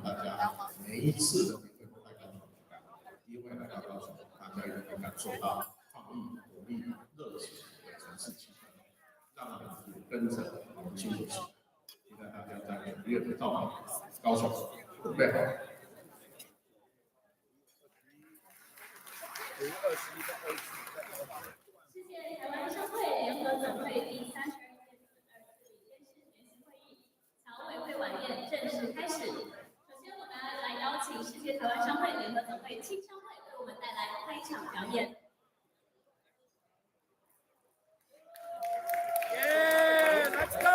大家每一次的年会都来高雄举办，因为来到高雄，大家也会感受到创意、活力、热情的城市气氛，让人也跟着年轻起来。期待大家在9月的到访高雄，准备好。世界台湾商会联合总会第32届联席会议侨委会晚宴正式开始。首先，我们来邀请世界台湾商会联合总会青商会为我们带来开场表演。Let's go!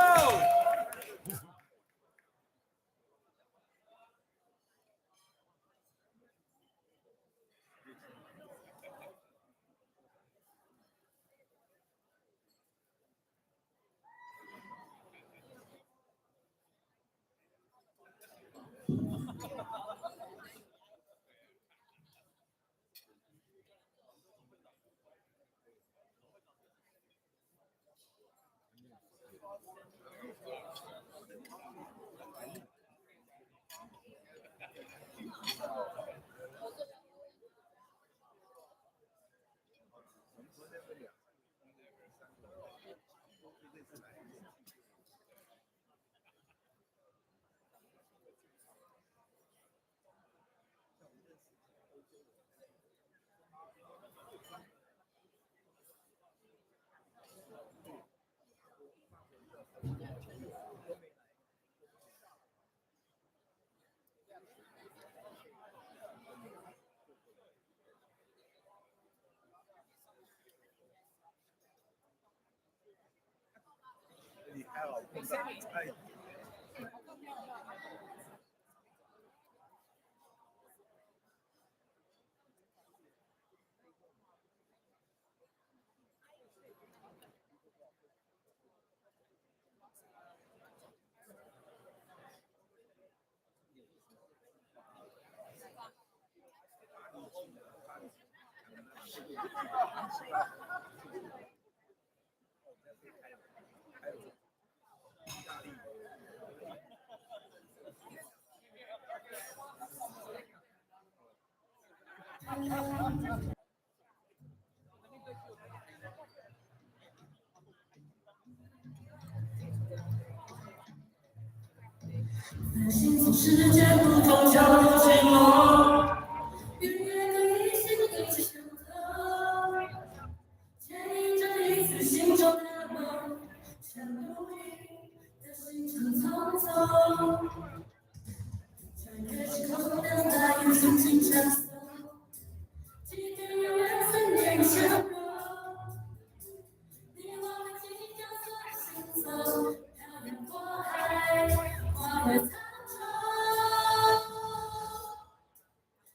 幸福世界不同角落寂寞，远远的一心一直相投，牵引着彼此心中的梦，像如影的行程匆匆，穿越时空等待又曾经相送，几点永远思念相融，你我的即将所行走，漂洋过海，跨越苍穹。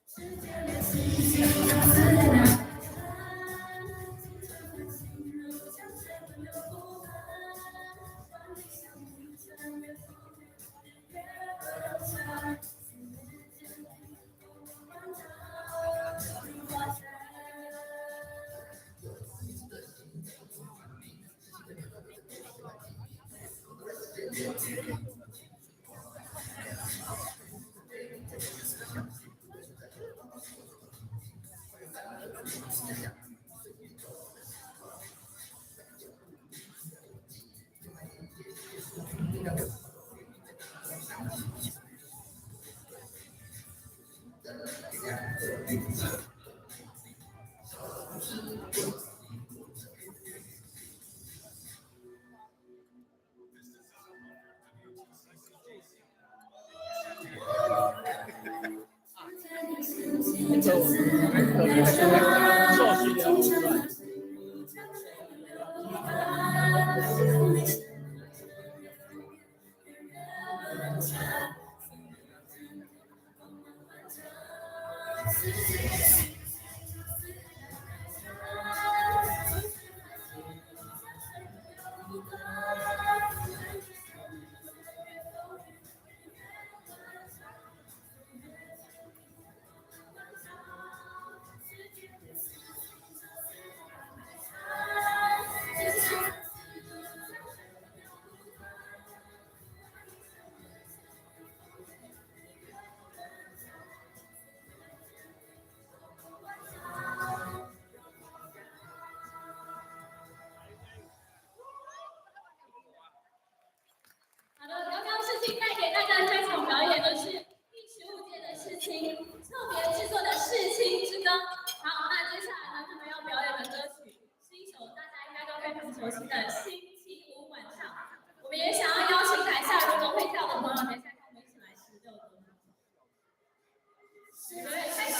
世界的奇迹从此来看，青春的心如江水不流不寒，万里相遇，穿越风雨，日月奔长，思念间停风漫长，梨花山。准备开始。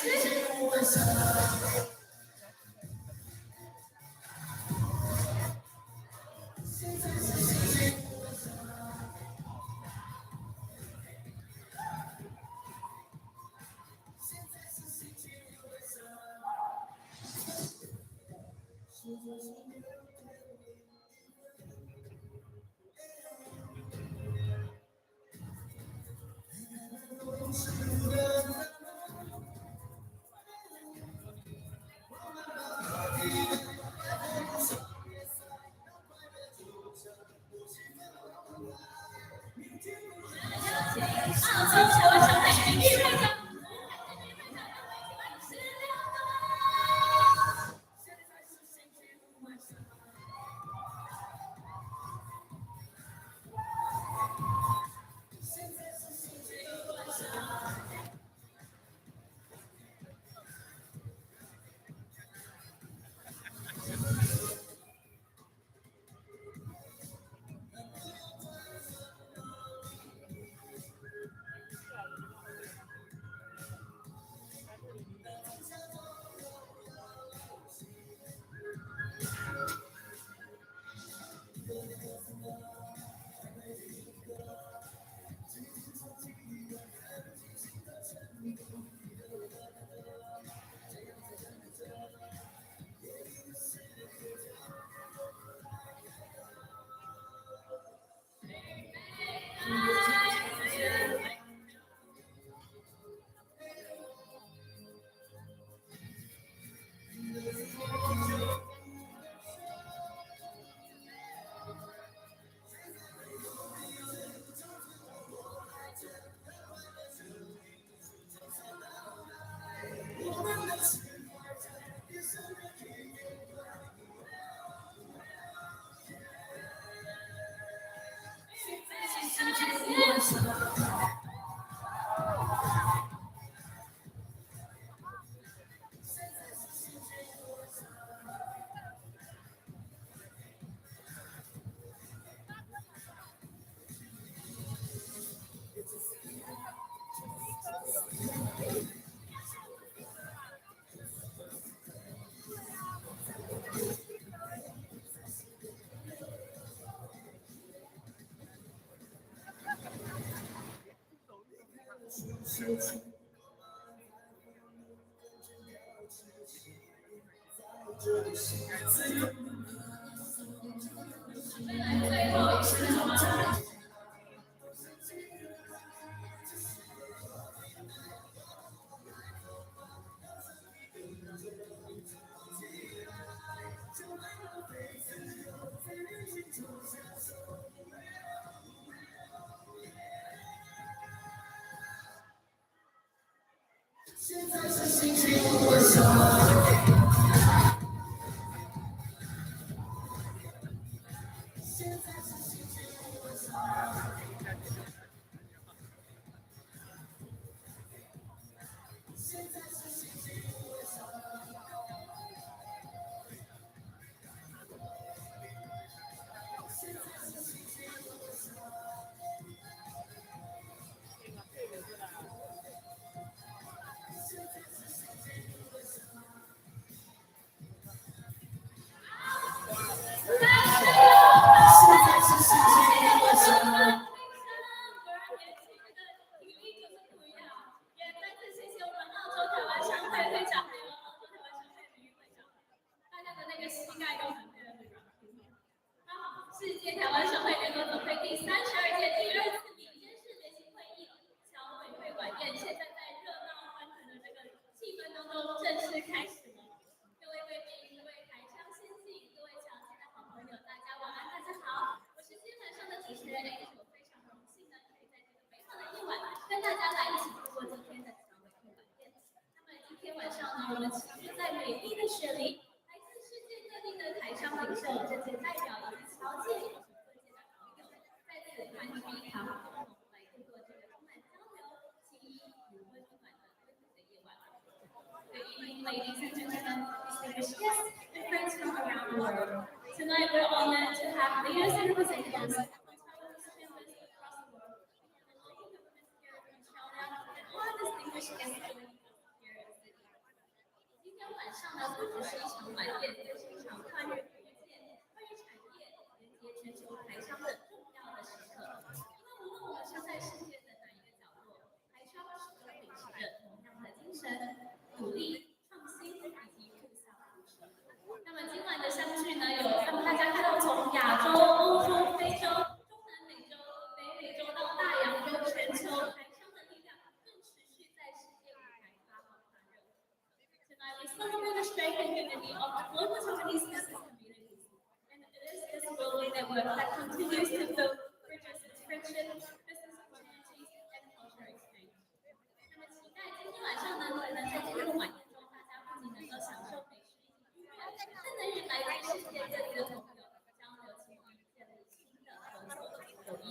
现在是星期五晚上。现在是星期五晚上。现在是星期五晚上。现在是星期五晚上。世界台湾商会联合总会第32届第2次民间视觉性会议侨委会晚宴，现在在热闹欢腾的这个气氛当中正式开始了。各位贵宾、各位台上先进、各位侨界的好朋友，大家晚安，大家好，我是今天晚上的主持人 H， 我非常荣幸呢，可以在这个美好的夜晚跟大家来一起度过今天的侨委会晚宴。那么今天晚上呢，我们齐聚在美丽的雪梨。世界各地的台商领袖、政界代表以及侨界以及各界的好友，在此欢聚一堂，共同来度过这个充满交流、情谊与温暖的温暖的夜晚。Good evening, ladies and gentlemen, distinguished guests and friends from around the world. Tonight, we're honored to have leaders and representatives from Taiwanese families across the world, and all the governments here in Australia, and all distinguished guests joining us 呢，不只是一场晚宴，更是一场跨越学界、跨越产业、连接全球台商的重要的时刻。因为无论我们身在世界的哪一个角落，台商始终秉持着同样的精神、努力、创新以及互相扶持。那么今晚的相聚呢，有让大家看到从亚洲、欧洲、非洲、中南美洲、北美洲到大洋洲，全球台商的力量更持续在世界舞台发光发热。Tonight we celebrate the strength and unity of the global Taiwanese business communities, and it is this global network that continues to build bridges of friendship, business opportunities, and culture exchange. 那么期待今天晚上呢，能在这个晚宴中，大家不仅能够享受美食以及音乐，更能与来自世界各地的朋友交流情谊，建立新的合作友谊。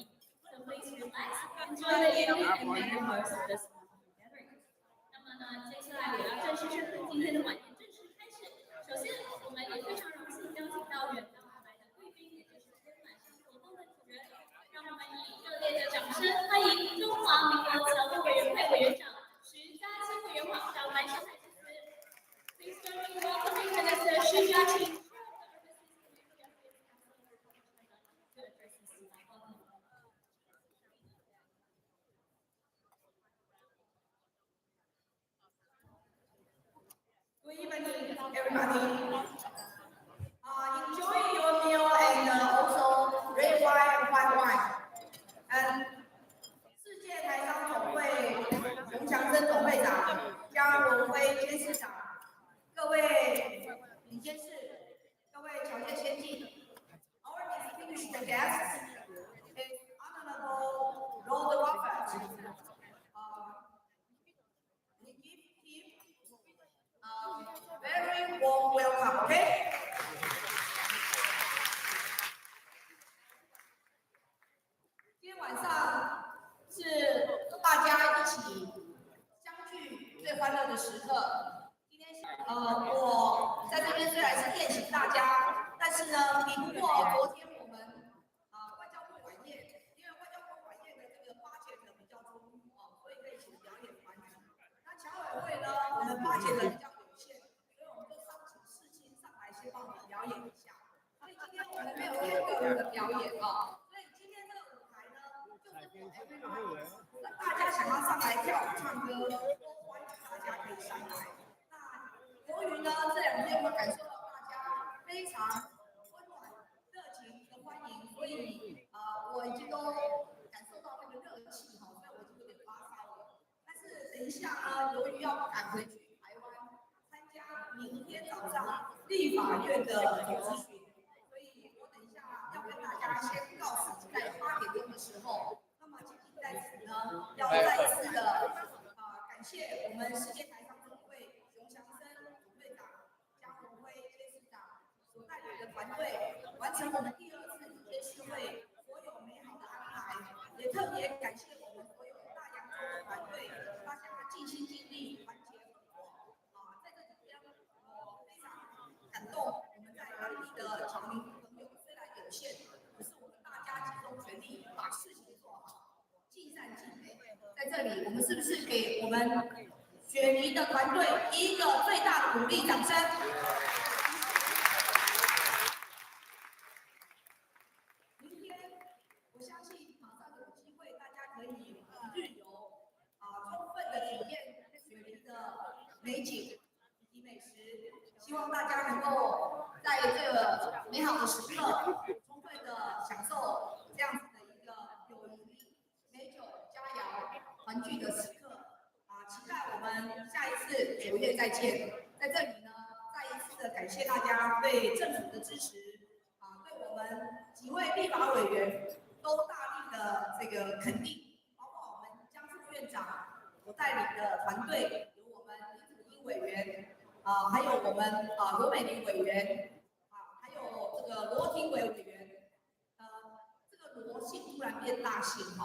So please relax, enjoy the evening, and make the most of this gathering. 那么呢，接下来我要正式宣布今天的晚宴正式开始。首先，我们也非常荣幸邀请到远道而来的贵宾，也就是今天晚上活动的主人，让我们以热烈的掌声欢迎中华民国侨务委员会委员长徐嘉清委员皇上来上台致辞。Please join me in welcoming Minister Xu Jiaqing, to address this welcome. Good evening, everybody. Enjoy your meal and also red wine and white wine. And 世界台商总会洪强生总会长、江荣辉监事长、各位李监事、各位侨界先进 ，our distinguished guests, is Honorable Lord Robert. We give him very warm welcome, okay? 今天晚上是大家一起相聚最欢乐的时刻。今天我在这边虽然是宴请大家，但是呢，比不过昨天我们外交部晚宴，因为外交部晚宴的这个budget比较充裕所以可以请表演团体。那侨委会呢，我们budget比较有限，所以我们就商请世青上来先帮我们表演一下。所以今天我们没有太个人的表演啊。所以今天这个舞台呢，就是让大家想要上来跳舞唱歌，都欢迎大家可以上来。那由于呢这2天我感受到大家非常温暖、热情的欢迎，所以我已经都感受到那个热气哈，所以我已经有点发烧了。但是等一下呢，由于要赶回去台湾参加明天早上立法院的总咨询，所以我等一下要跟大家先告诉，在8点钟的时候，那么仅仅在此呢，要再一次的感谢我们世界台商总会熊祥生总会长、江荣辉监事长所带领的团队，完成我们第2次监事会所有美好的安排，也特别感谢我们所有大洋洲的团队，大家尽心尽力，团结合作。在这几天，我非常感动，我们在当地的侨民朋友虽然有限，可是我们大家集中全力把事情做好，尽善尽美。在这里，我们是不是给我们雪梨的团队一个最大的鼓励掌声？明天我相信马上有机会，大家可以日游充分的体验雪梨的美景以及美食。希望大家能够在这个美好的时刻，充分的享受这样子的一个友谊、美酒佳肴、团聚的时刻。期待我们下一次9月再见。在这里呢，再一次的感谢大家对政府的支持，对我们几位立法委员都大力的这个肯定，包括我们江副院长所带领的团队，有我们林子英委员，还有我们罗美玲委员，还有这个罗廷伟委员，这个罗姓突然变大姓4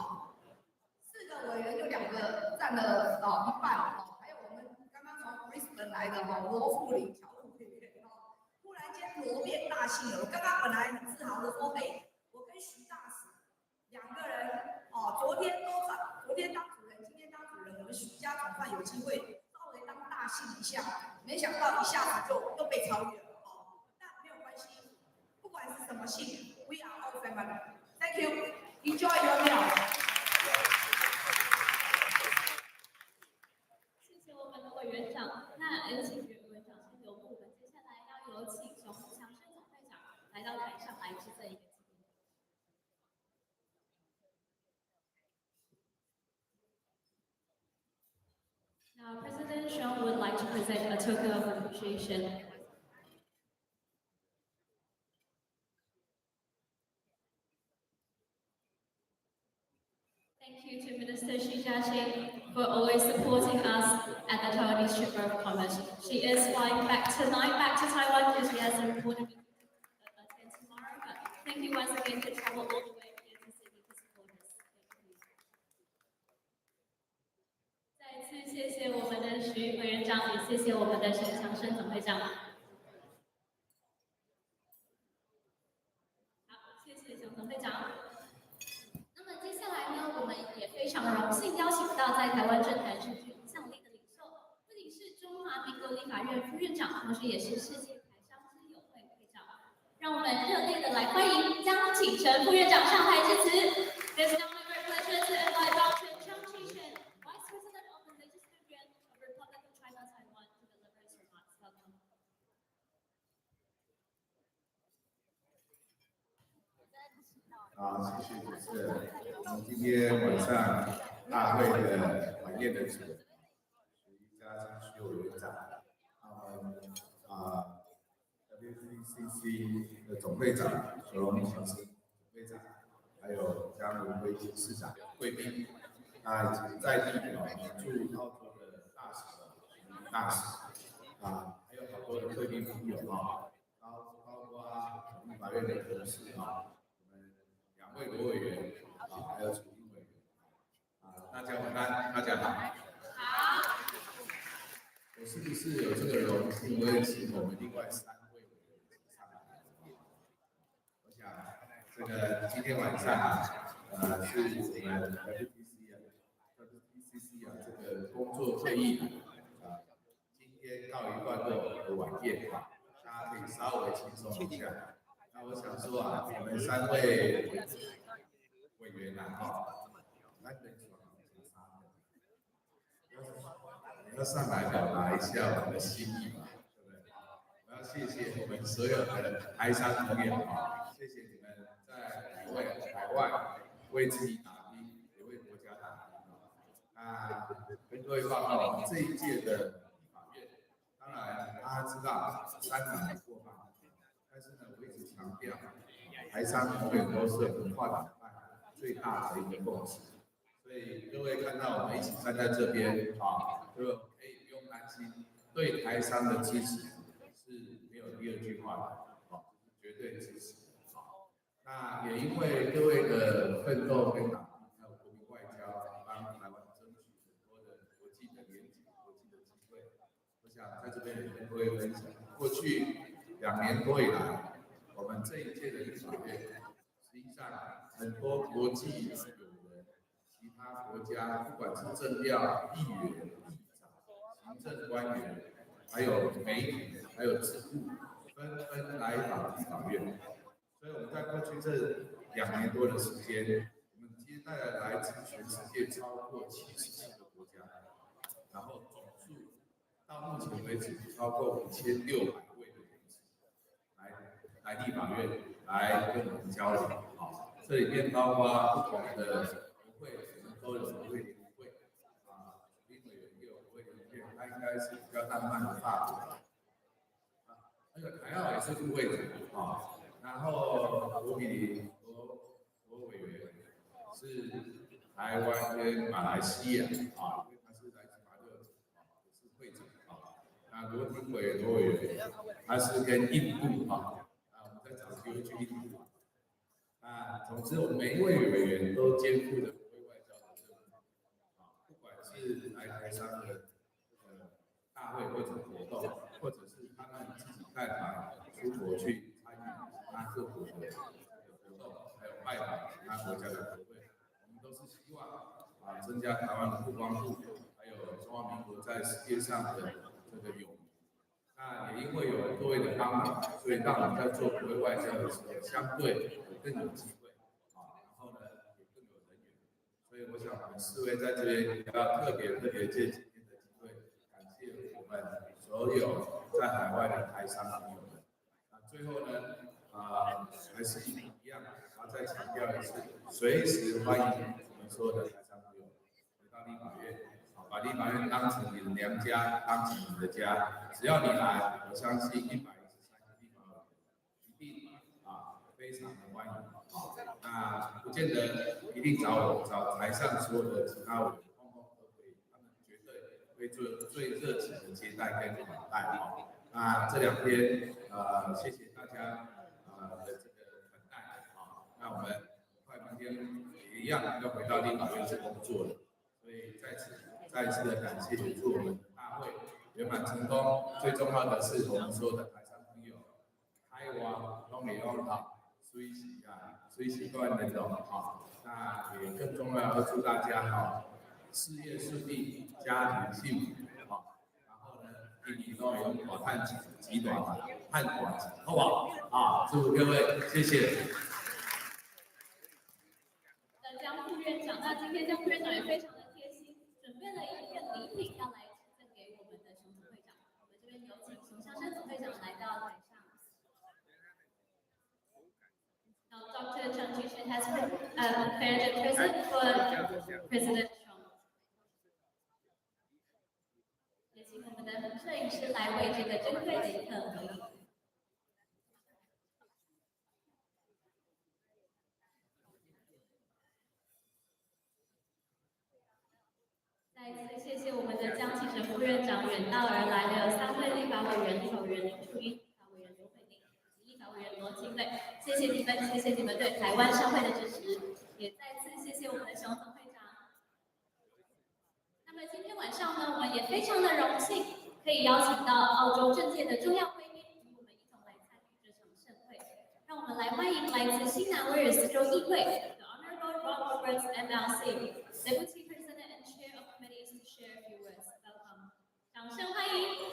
个委员就2个占了一半还有我们刚刚从 Brisbane 来的罗富林侨务委员突然间罗变大姓了。我刚刚本来很自豪的说，我跟徐大使2个人昨天当主人，今天当主人，我们徐家总算有机会稍微当大姓一下，没想到一下子就被超越了哦。那没有关系，不管是什么姓 ，We are all family. Thank you. Enjoy your meal. 谢谢我们的委员长。那请委员长先留步，我们接下来要有请熊强生总会长来到台上来致赠一个纪念。Now, President Xiong would like to present a token of appreciation. Thank you to Minister Xu Jiaqing for always supporting us at the Taiwanese Chamber of Commerce. She is flying back tonight, back to Taiwan, because she has an important meeting to attend tomorrow. But thank you once again for travel all the way here to Sydney to support us. Thank you. 再次谢谢我们的徐委员长，也谢谢我们的沈强生总会长。好，谢谢熊总会长。那么接下来呢，我们也非常荣幸邀请到在台湾政坛深具影响力的领袖，不仅是中华民国立法院副院长，同时也是世界台商之友会会长。让我们热烈的来欢迎江启臣副院长上台致辞。It's now my great pleasure to invite Dr. Zhang Qichen, Vice President of the Legislative Yuan of the Republic of China, Taiwan, to deliver his remarks. Welcome. 好，谢谢主持人。我们今天晚上大会的晚宴的主人，徐家清徐委员长，WCCC 的总会长熊荣强生总会长，还有江文辉市长、贵宾，以及在地驻澳洲的大使，还有好多的贵宾朋友包括立法院的同事2位罗委员还有楚英委员大家晚安，大家好。好。我是不是有这个荣幸，我也请我们另外3位委员上来？我想，这个今天晚上是我们 WTCC 这个工作会议今天告一段落的晚宴大家可以稍微轻松一下。那我想说我们3位委员要上来表达一下我们的心意嘛，对不对？我要谢谢我们所有的台商朋友谢谢你们在海外为自己打拼，也为国家打拼跟各位报告，这一届的立法院，当然大家知道3年过半，但是呢，我一直强调，台商永远都是文化两岸最大的一个共识。所以各位看到我们一起站在这边就可以不用担心，对台商的支持是没有第2句话的，绝对支持。那也因为各位的奋斗跟打拼，还有国民外交，帮台湾争取很多的国际的连结、国际的机会。我想在这边也跟各位分享，过去2年多以来，我们这一届的立法院，实际上很多国际友人、其他国家，不管是政要、议员、议长、行政官员，还有媒体，还有智库，纷纷来访立法院。所以我们在过去这2年多的时间，我们接待了来自全世界超过77个国家，然后总数到目前为止超过5600位的人士来立法院来跟我们交流。这里面包括不同的国会，我们都有国会联会立委员也有国会联会，他应该是比较浪漫的法国那个台澳也是副会长然后国委员是台湾跟马来西亚因为他是来自马六甲也是会长那罗廷伟罗委员他是跟印度我们在找机会去印度总之我们每一位委员都肩负着国会外交的任务不管是来台商的大会或者活动，或者是他们自己带团出国去参与其他各国的活动，还有拜访其他国家的国会，我们都是希望增加台湾的曝光度，还有中华民国在世界上的这个友谊。那也因为有各位的帮忙，所以让我们在做国内外交的时候，相对更有机会啊，然后呢也更有人缘。所以我想我们4位在这边要特别借今天的机会，感谢我们所有在海外的台商朋友们。那最后呢，还是一样，然后再强调一次，随时欢迎我们所有的台商朋友回到立法院，把立法院当成你的娘家，当成你的家。只要你来，我相信113个地方一定非常的欢迎。那不见得一定找我，找台上所有的其他委员都可以，他们绝对会做最热情的接待跟款待。那这2天谢谢大家的这个等待那我们很快明天也一样要回到立法院去工作了，所以再一次的感谢，祝我们的大会圆满成功。最重要的是我们所有的台商朋友开挖拢会用好，水习惯那种那也更重要的祝大家事业顺利，家庭幸福然后呢，一年都有大探极短探短，好不好？祝福各位，谢谢。江副院长，那今天江副院长也非常的贴心，准备了一片礼品要来赠给我们的熊总会长。我们这边有请熊向生总会长来到台上。Now, Dr. Chang Jishin has prepared a present for President Chong. 也请我们的摄影师来为这个珍贵的一刻合影。再次谢谢我们的江启臣副院长远道而来的3位立法委员、立法委员林淑英、立法委员刘慧玲以及立法委员罗清磊，谢谢你们，谢谢你们对台湾社会的支持，也再次谢谢我们的熊总会长。那么今天晚上呢，我们也非常的荣幸，可以邀请到澳洲政界的重要贵宾与我们一同来参与这场盛会。让我们来欢迎来自新南威尔斯州议会的 Honorable Rob Roberts MLC Deputy President and Chair of Committees to share a few words. Welcome. 掌声欢迎。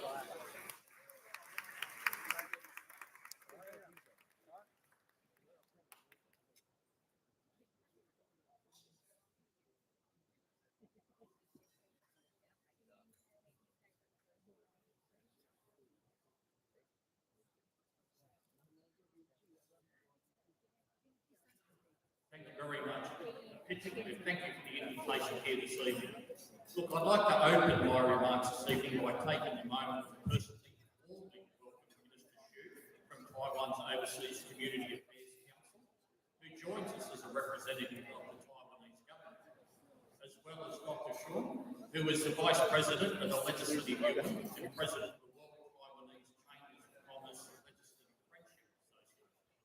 Thank you very much. Particularly, thank you for the invitation here this evening. Look, I'd like to open my remarks this evening by taking a moment to personally formally welcome Minister Xu from Taiwan's Overseas Community Affairs Council, who joins us as a representative of the Taiwanese government, as well as Dr. Shun, who is the Vice President of the Legislative Union and President of the World Taiwanese Chambers of Commerce Legislative Friendship Association.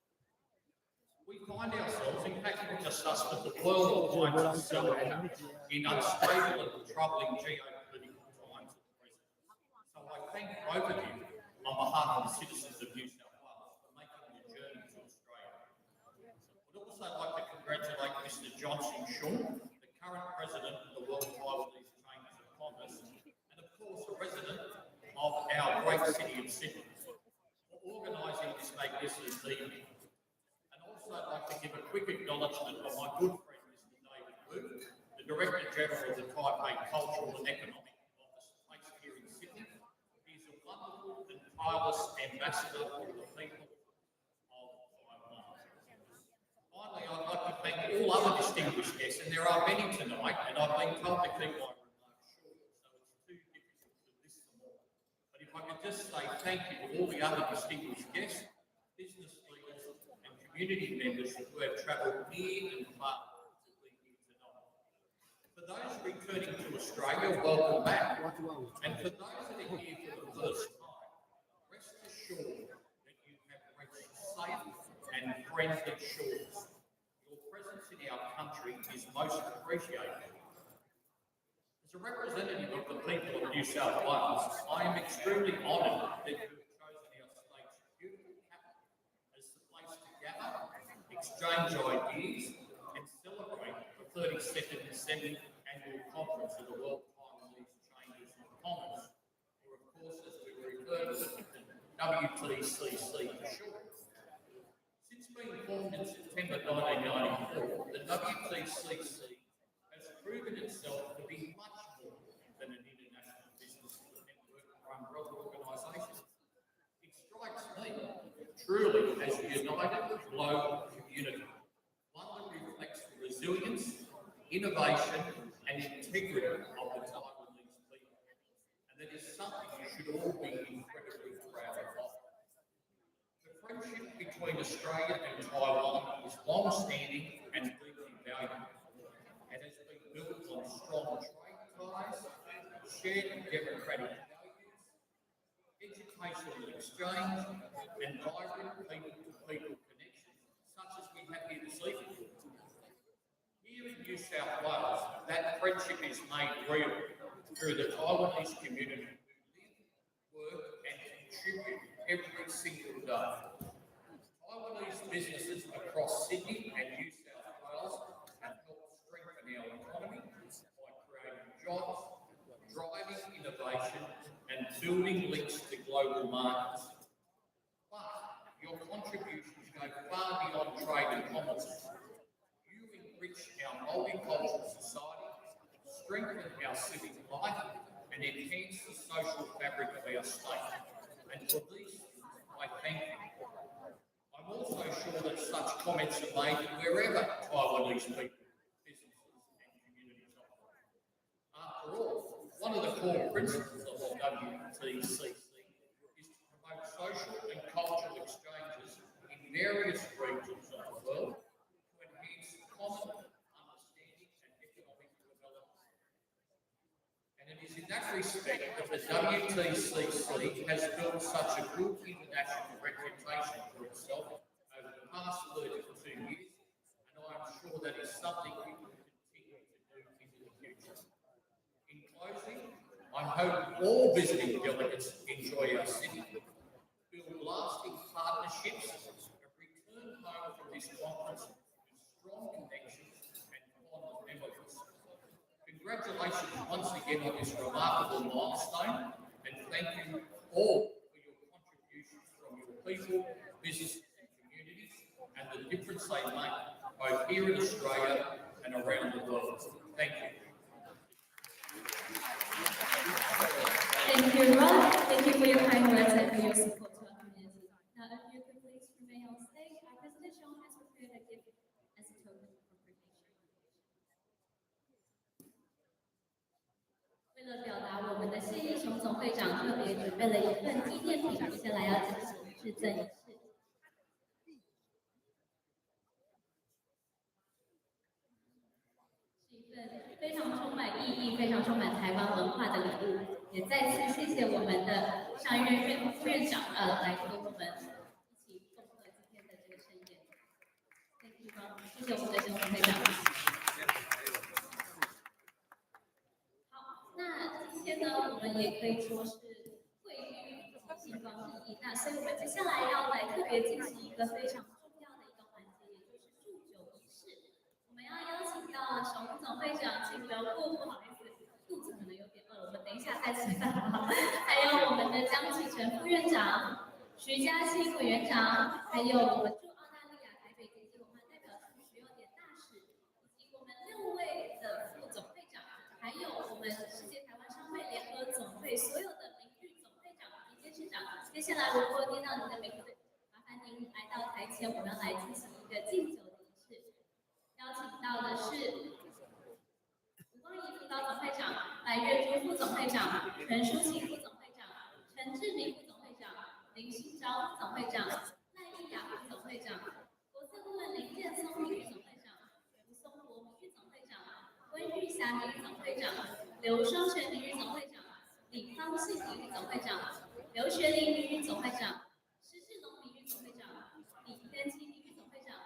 We find ourselves, in fact, not just us, but the world finds itself in unstable and troubling geopolitical times at present. So I thank both of you on behalf of the citizens of New South Wales for making the journey to Australia. I'd also like to congratulate Mr. Johnson Shun, the current president of the World Taiwanese Chambers of Commerce, and of course a resident of our great city of Sydney, for organising this magnificent evening. I'd like to give a quick acknowledgement of my good friend, Mr. David Wu, the Director General of the Taipei Cultural and Economic Office based here in Sydney. He's a wonderful and tireless ambassador for the people of Taiwan. Finally, I'd like to thank all other distinguished guests, and there are many tonight, and I've been told to keep my remarks short, so it's too difficult to list them all. But if I could just say thank you to all the other distinguished guests, business leaders, community members who have travelled near and far to be here tonight. For those returning to Australia, welcome back. And for those that are here for the first time, rest assured that you have reached safe and friendly shores. Your presence in our country is most appreciated. As a representative of the people of New South Wales, I am extremely honoured that you have chosen our state's beautiful capital as the place to gather, exchange ideas, and celebrate the 32nd Annual Conference of the World Taiwanese Chambers of Commerce, or of course, as we refer to it, the WTCC for short. Since being formed in September 1994, the WTCC has proven itself to be much more than an international business network or umbrella organisation. It strikes me truly as a united global community, one that reflects the resilience, innovation and integrity of the Taiwanese people. And that is something you should all be incredibly proud of. The friendship between Australia and Taiwan is long-standing and deeply valued, and has been built on strong trade ties, shared democratic values, educational exchange, and vibrant people-to-people connections, such as we have here this evening. Here in New South Wales, that friendship is made real through the Taiwanese community who live, work and contribute every single day. Taiwanese businesses across Sydney and New South Wales have helped strengthen our economy by creating jobs, driving innovation and building links to global markets. But your contributions go far beyond trade and commerce. You enrich our multicultural society, strengthen our civic life and enhance the social fabric of our state. And for these, I thank you. I'm also sure that such comments are made wherever Taiwanese people, businesses and communities operate. After all, one of the core principles of the WTCC is to promote social and cultural exchanges in various regions of the world to enhance common understanding and economic development. And it is in that respect that the WTCC has built such a good international reputation for itself over the past 32 years, and I'm sure that is something we will continue to do into the future. In closing, I hope all visiting delegates enjoy our city, build lasting partnerships, and return home from this conference with strong connections and fond memories. Congratulations once again on this remarkable milestone, and thank you all for your contributions from your people, businesses and communities, and the difference they make both here in Australia and around the world. Thank you. Thank you, Rob. Thank you for your kind words and for your support to our community. Now, if you could please remain on stage, our President Sean has prepared a gift as a token of appreciation. 为了表达我们的谢意，熊总会长特别准备了一份纪念品，接下来要进行致赠仪式。是一份非常充满意义、非常充满台湾文化的礼物，也再次谢谢我们的上议院副院长来跟我们一起共贺今天的这个盛宴。Thank you， 谢谢我们的熊总会长。那今天呢，我们也可以说是会遇星光熠熠。那所以我们接下来要来特别进行一个非常重要的一个环节，也就是祝酒仪式。我们要邀请到熊总会长，请留步，不好意思，肚子可能有点饿，我们等一下再吃饭好。还有我们的江启臣副院长、徐嘉欣委员长，还有我们驻澳大利亚台北经济文化代表处徐佑典大使，以及我们6位的副总会长，还有我们世界台湾商会联合总会所有的名誉总会长以及监事长。接下来如果念到您的名字，麻烦您来到台前，我们要来进行一个敬酒的仪式。邀请到的是吴光仪副高总会长、赖月珠副总会长、陈淑琪副总会长、陈志明副总会长、林新昭副总会长、赖丽雅副总会长、国策顾问林建松名誉总会长、吴松国名誉总会长、温玉霞名誉总会长、刘双全名誉总会长、李方信名誉总会长、刘学林名誉总会长、施志龙名誉总会长、李天琪名誉总会长、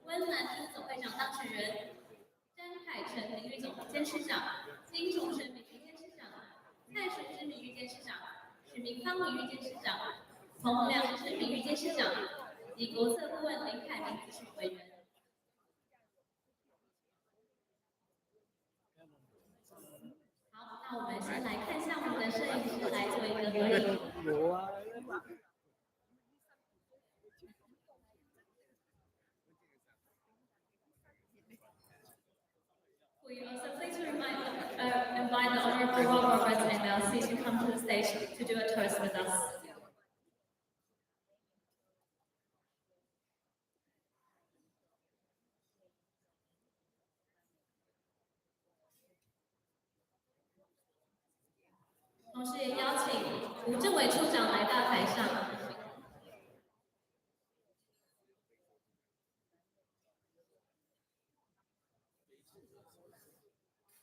温南英总会长当选人、詹凯成名誉总监事长、金崇生名誉监事长、蔡顺之名誉监事长、许明芳名誉监事长、彭良志名誉监事长及国策顾问林凯明咨询委员。好，那我们先来看一下我们的摄影师来做一个合影。Robert and Elsie to come to the stage to do a toast with us. 同时也邀请吴政委处长来到台上。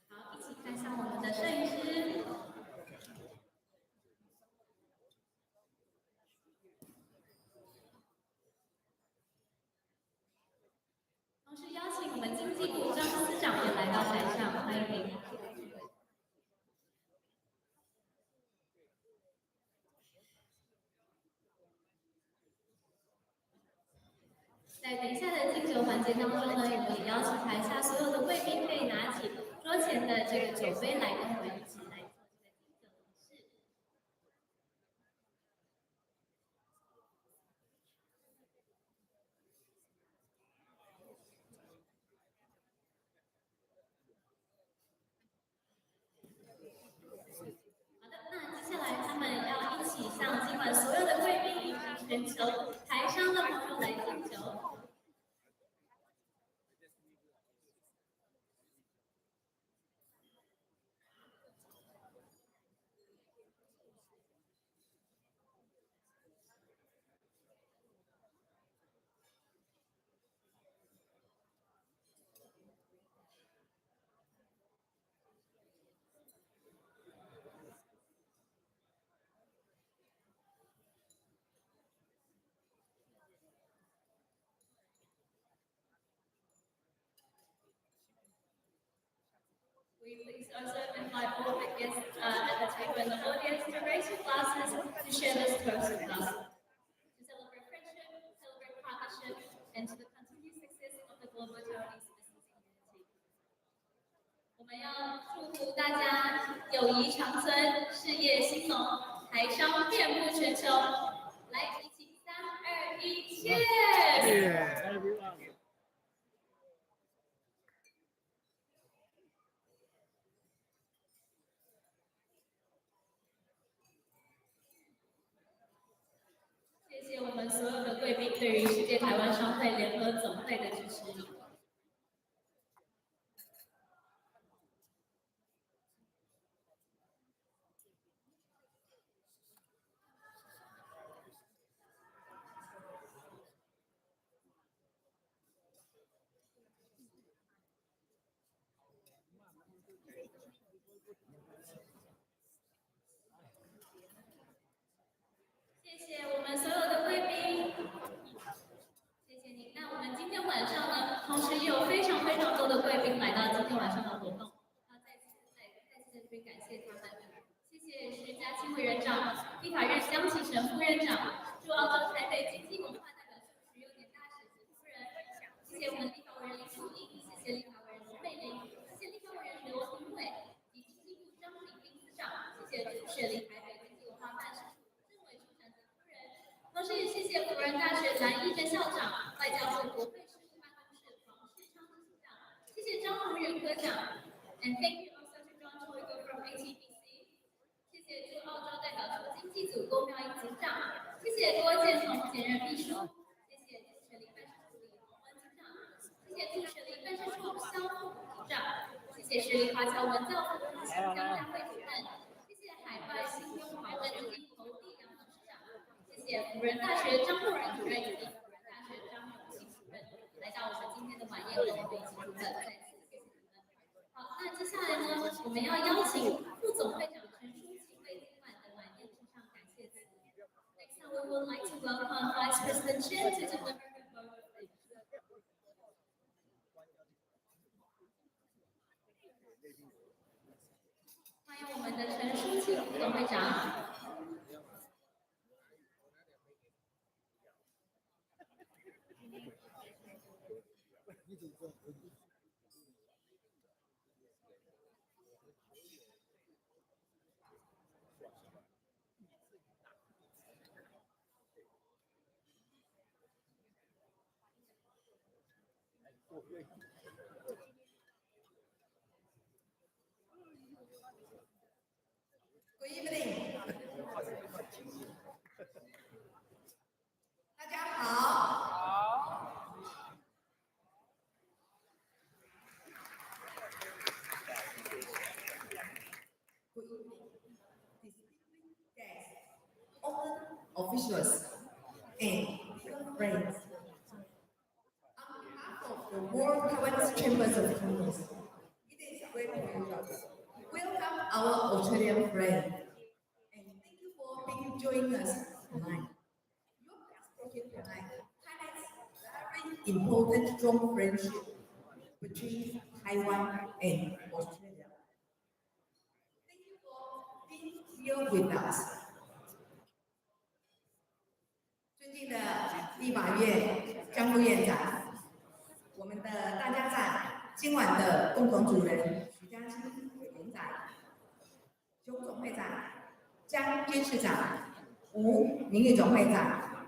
好，一起看向我们的摄影师。同时邀请我们经济部张司长也来到台上，欢迎您。在等一下的敬酒环节当中呢，我们也邀请台下所有的贵宾可以拿起桌前的这个酒杯来跟我们一起来做这个敬酒仪式。好的，那接下来他们要一起向今晚所有的贵宾以及全球台上的朋友来敬酒。We please also invite all the guests at the table and the audience to raise your glasses to share this toast with us. To celebrate friendship, celebrate partnership, and to the continued success of the global Taiwanese business community. 我们要祝福大家友谊长存，事业兴隆，台商遍布全球。来，一起3、2、1 ，Cheers！ 谢谢我们所有的贵宾对于世界台湾商会联合总会的支持。谢谢我们所有的贵宾，谢谢您。那我们今天晚上呢，同时也有非常多的贵宾来到今天晚上的活动，要再次在这边感谢他们。谢谢徐家清委员长、立法院江启臣副院长、驻澳洲台北经济文化代表处徐幼年大使及夫人，谢谢我们立法委员林淑颖，谢谢立法委员陈美玲，谢谢立法委员刘廷伟及经济部张炳斌司长，谢谢朱雪梨台北经济文化办事处。同时也谢谢辅仁大学蓝义珍校长、外交部国会事务办公室黄世昌处长，谢谢张宏仁科长 ，and thank you also to John Choigo from ATBC， 谢谢驻澳洲代表处经济组郭妙英组长，谢谢郭建宏兼任秘书，谢谢驻雪梨办事处李宏文组长，谢谢驻雪梨办事处肖副组长，谢谢雪梨华侨文教服务新疆大会主任，谢谢海外新中华政治侯地良董事长。谢谢辅仁大学张厚仁主任以及辅仁大学张永庆主任来到我们今天的晚宴，跟我们一起主任，再次谢谢你们。好，那接下来呢，我们要邀请副总会长陈淑琪为今晚的晚宴致上感谢词。Next time we would like to welcome Vice President Chen to deliver the vote of thanks. 欢迎我们的陈淑琪副总会长。Good evening， 大家好。Good evening, distinguished guests, honored officials, and dear friends. On behalf of the World Taiwanese Chambers of Commerce, it is a great pleasure to welcome our Australian friend, and thank you for being joining us tonight. Your participation tonight highlights very important strong friendship between Taiwan and Australia. Thank you for being here with us. 尊敬的立法院江副院长，我们的大家长，今晚的共同主人徐嘉欣委员长、熊总会长、江监事长、吴名誉总会长，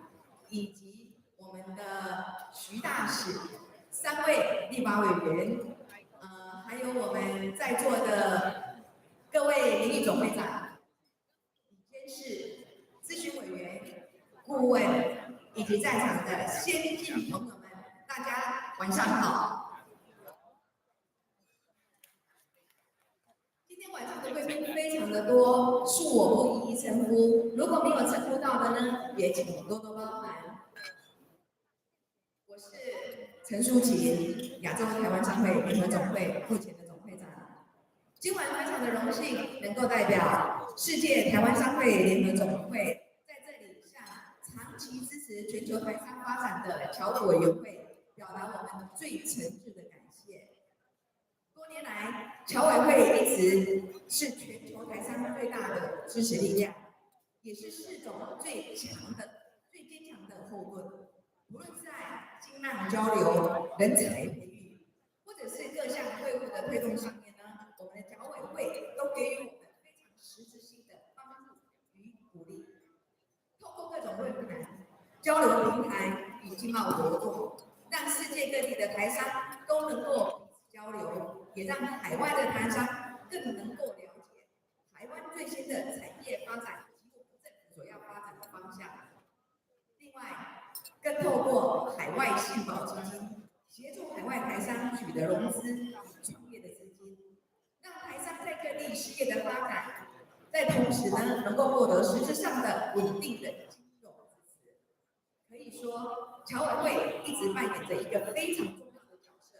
以及我们的徐大使3位立法委员，还有我们在座的各位名誉总会长、监事、咨询委员、顾问，以及在场的先进朋友们，大家晚上好。今天晚上的贵宾非常的多，恕我不一一称呼。如果没有称呼到的呢，也请多多包涵。我是陈淑琴，亚洲台湾商会联合总会目前的总会长。今晚非常的荣幸，能够代表世界台湾商会联合总会，在这里向长期支持全球台商发展的侨委委员会，表达我们最诚挚的感谢。多年来，侨委会一直是全球台商最大的支持力量，也是世总最坚强的后盾。无论是在经贸交流、人才培育，或者是各项会务的推动上面呢，我们的侨委会都给予我们非常实质性的帮助与鼓励。透过各种论坛、交流平台与经贸活动，让世界各地的台商都能够交流，也让海外的台商更能够了解台湾最新的产业发展以及我们政府所要发展的方向。另外，更透过海外信保基金，协助海外台商取得融资、创业的资金，让台商在各地事业的发展，在同时呢，能够获得实质上的稳定的金融支持。可以说，侨委会一直扮演着一个非常重要的角色，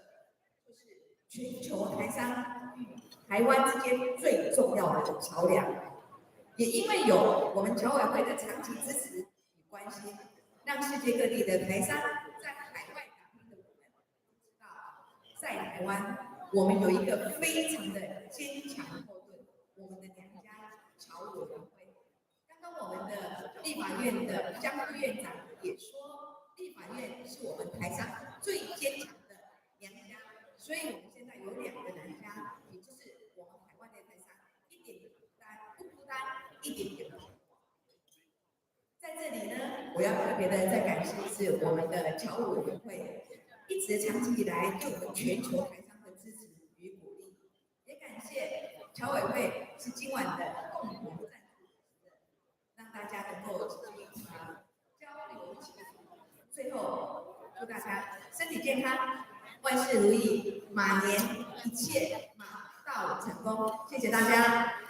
就是全球台商与台湾之间最重要的桥梁。也因为有我们侨委会的长期支持与关心，让世界各地的台商在海外打拼的我们知道，在台湾我们有一个非常的坚强后盾，我们的娘家侨委员会。刚刚我们的立法院的江副院长也说，立法院是我们台商最坚强的娘家，所以我们现在有2个娘家，也就是我们海外的台商一点也不孤单，一点也不孤单。在这里呢，我要特别的再感谢是我们的侨务委员会一直长期以来对我们全球台商的支持与鼓励，也感谢侨委会是今晚的共同赞助，让大家能够交流起来。最后，祝大家身体健康，万事如意，马年一切马到成功。谢谢大家。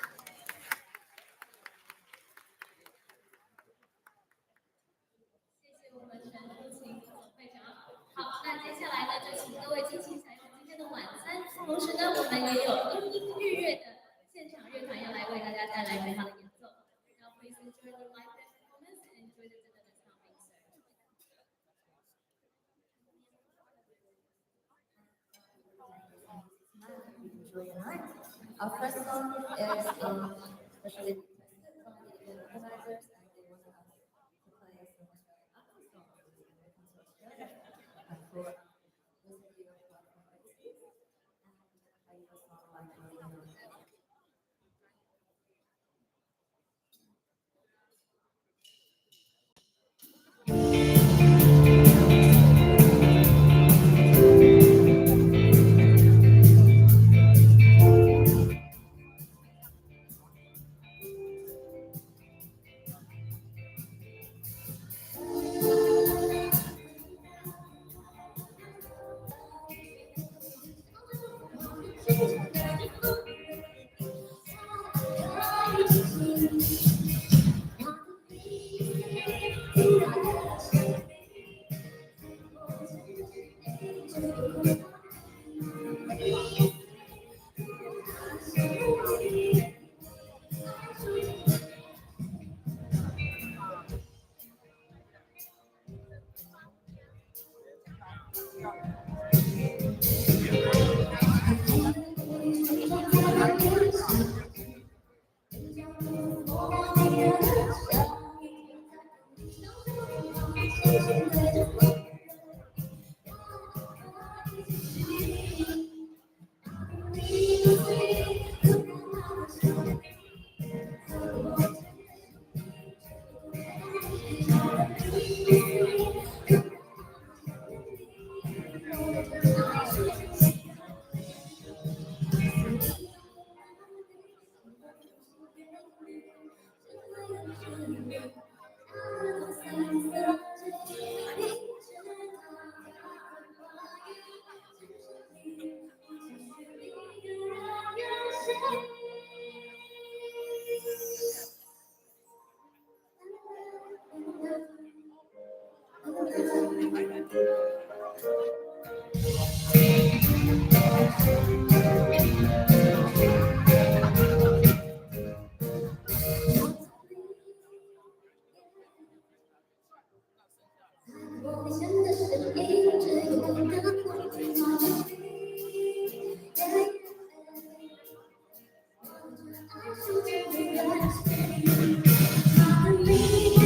好，那接下来呢，就请各位尽情享用今天的晚餐。同时呢，我们也有莺莺日月的现场乐团要来为大家带来美好的演奏。Now please enjoy the live performance and enjoy the dinner that's now being served. Enjoy your night. Our first song is especially requested from the organizers, and they want us to play some Australian songs when we come to Australia. For those of you who are from overseas, and I use a song like 我现在是一直有你的梦，爱是最美的事情，它的名字。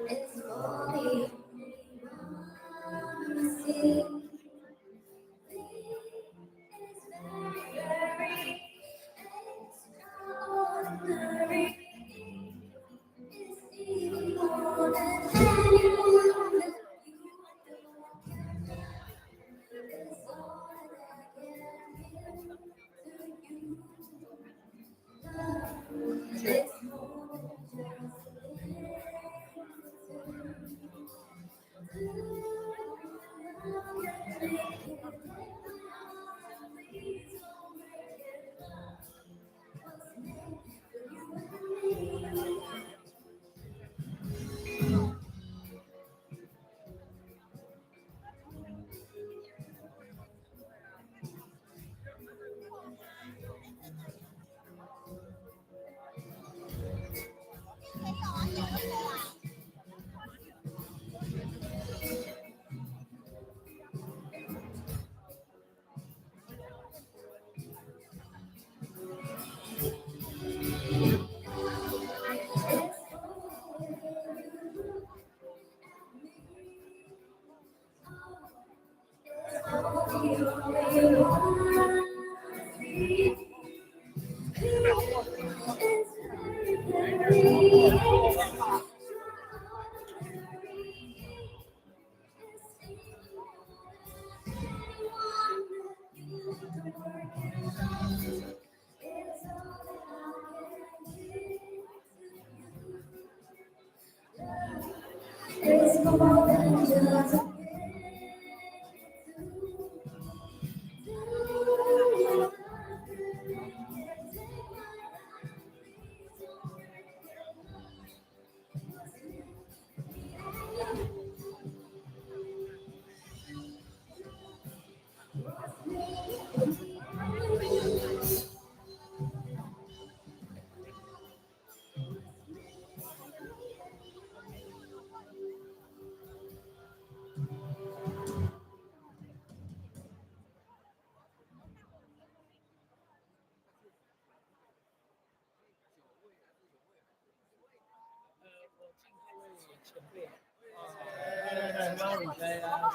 It's only one thing. It's very extraordinary. It's even more than anyone that you know. It's all that I can give to you. Love, it's more than just a It's more than just a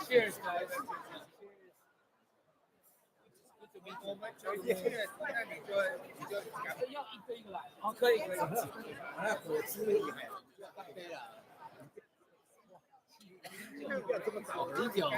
Cheers, guys.我们酒店，那你就要一个一个来。哦，可以可以。那果汁厉害，干杯了。不要这么早，啤酒。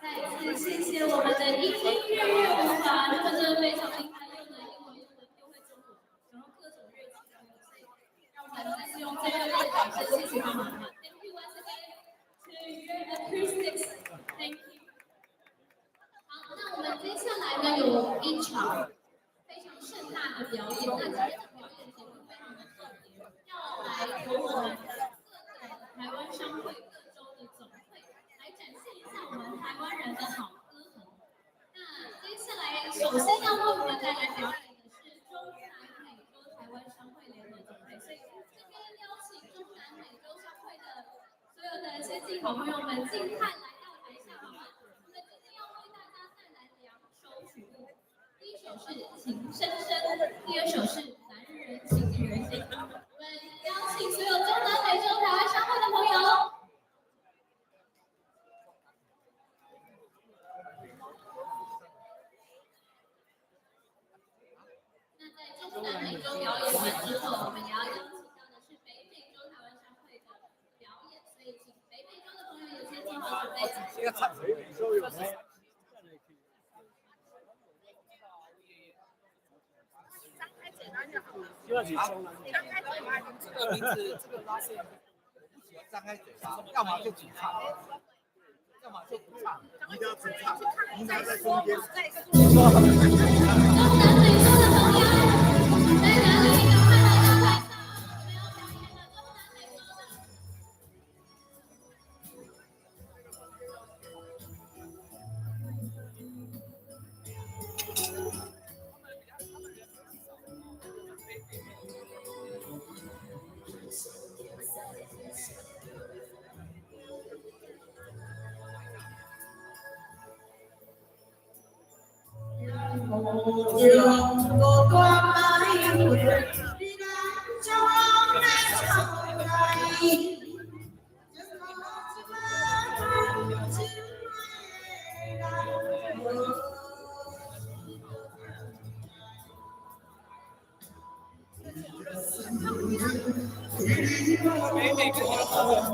再次谢谢我们的音乐舞法，他们真的非常厉害，又能英文又会中文，然后各种乐器都有，所以让我们再次用最热烈的掌声，谢谢他们。Thank you once again to your acoustics. Thank you. 好，那我们接下来呢有一场非常盛大的表演，那今天的表演节目非常的特别，要来由我们各个台湾商会各州的总会来展现一下我们台湾人的好歌喉。那接下来首先要为我们带来表演的是中南美洲台湾商会联合总会，所以这边邀请中南美洲商会的所有的先进好朋友们尽快来到台下，好吗？我们今天要为大家带来2首曲目，第一首是《情深深》，第二首是《男人情女人心》。我们邀请所有中南美洲台湾商会的朋友。那在中南美洲表演完之后，我们也要邀请到的是北美洲台湾商会的表演，所以请北美洲的朋友也先做好准备。这个唱北美洲有没有？就要去中南美洲。这个名字，这个拉线不喜欢张开嘴巴，要么就主唱，要么就不唱，一定要主唱，应该在中间。中南美洲的朋友在哪里？赶快来到台上，我们要表演的中南美洲的。让我挂满回忆，你来将爱藏每个都好。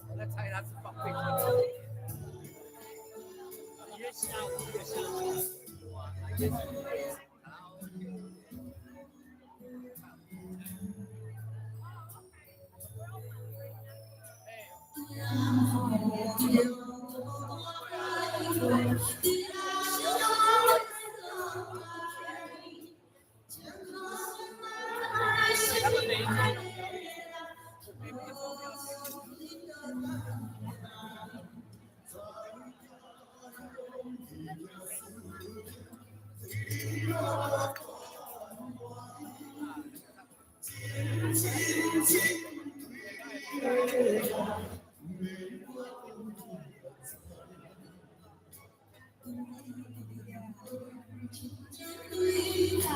我在猜他是放废话。约下午，约下午。没有这个会上。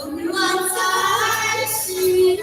温暖在心头。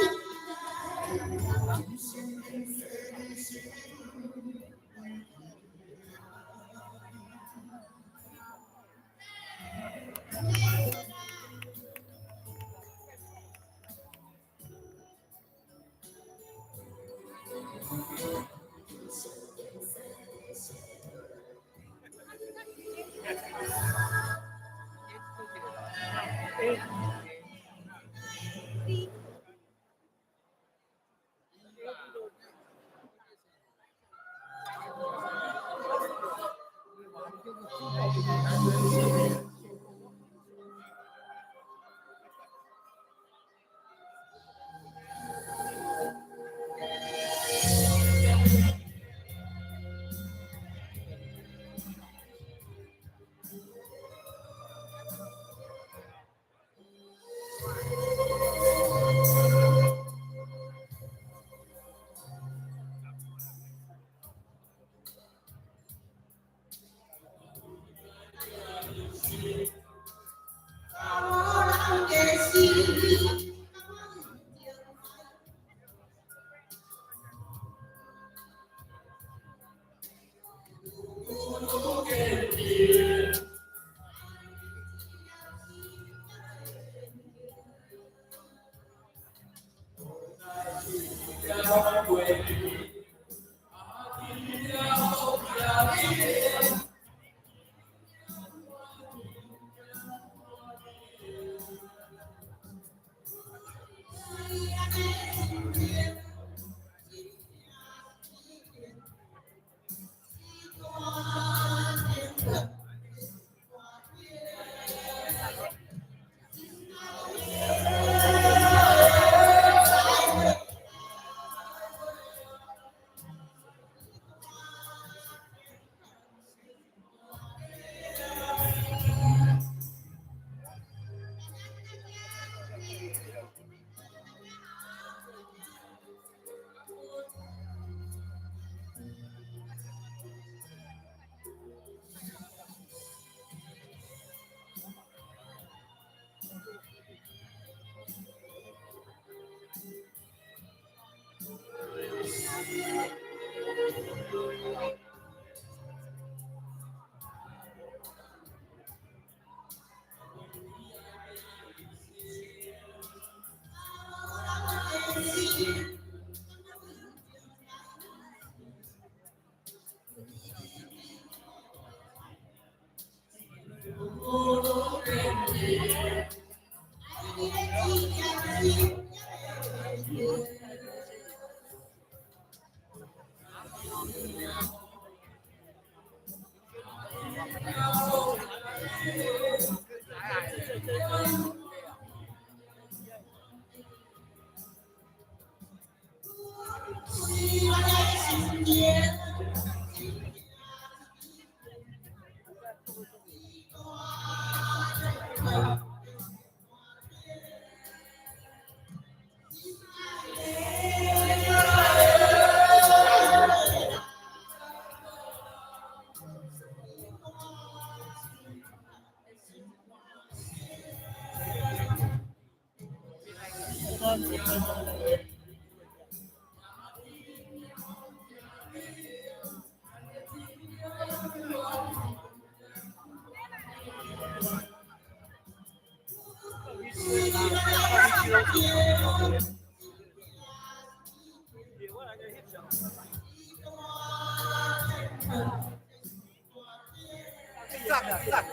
站了站。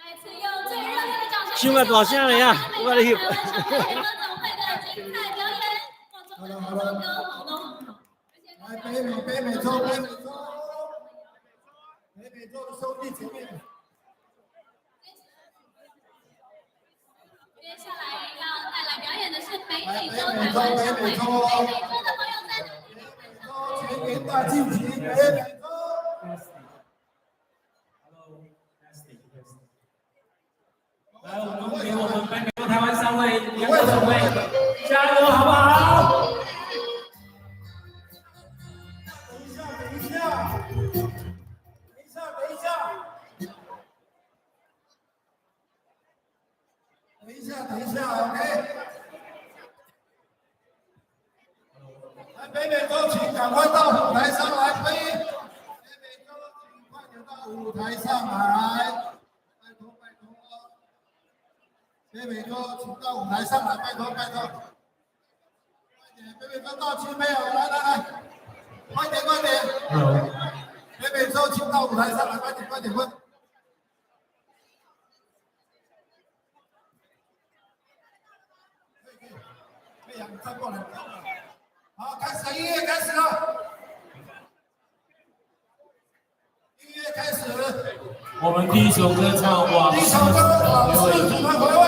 再次用最热烈的掌声，新闻表现了呀，我的天！台湾省会联合总会的精彩表演，观众们好歌好浓。来，北美洲的兄弟姐妹。接下来要带来表演的是北美洲台湾省会，北美洲的朋友在哪里？全员大晋级，北美洲。来，我们给我们北美洲台湾3位联合总会加油，好不好？等一下 ，OK。来，北美洲请赶快到舞台上来，北美洲请快点到舞台上来，拜托。北美洲请到舞台上来，拜托。快点，北美洲到齐没有？来，快点。北美洲请到舞台上来，快点。你站过来，好，开始，音乐开始了。我们第一首歌唱往事，往事主办回味。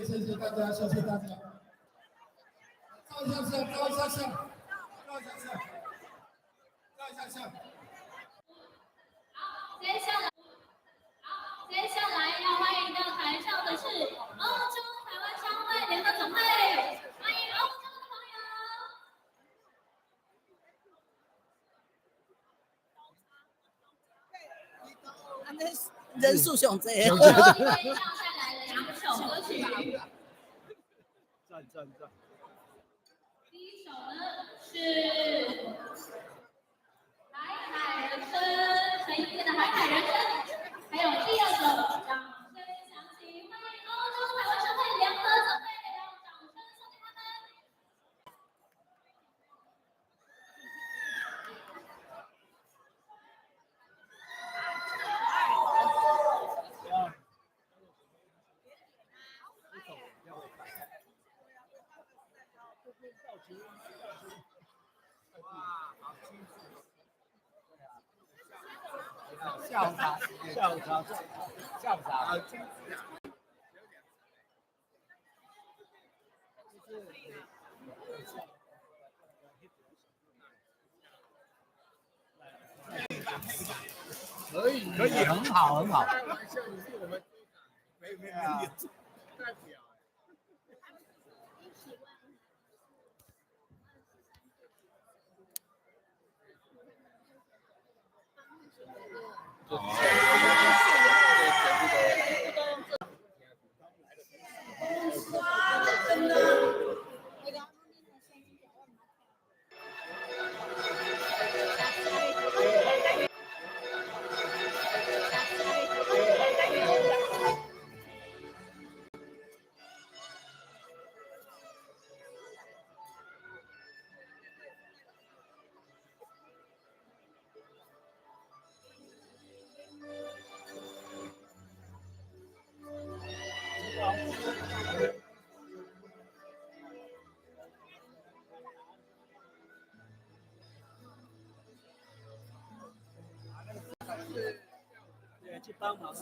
谢谢大家，谢谢大家。照一下相，照一下相，照一下相，照一下相。好，接下来要欢迎到台上的是欧洲台湾商会联合总会，欢迎欧洲的朋友。人数上多。友。今天要带来了2首歌曲。赞。第一首呢是海海人生，陈奕迅的《海海人生》，还有第二首张下午茶，下午茶，下午茶。可以，可以，很好，很好。没有。对，去帮忙。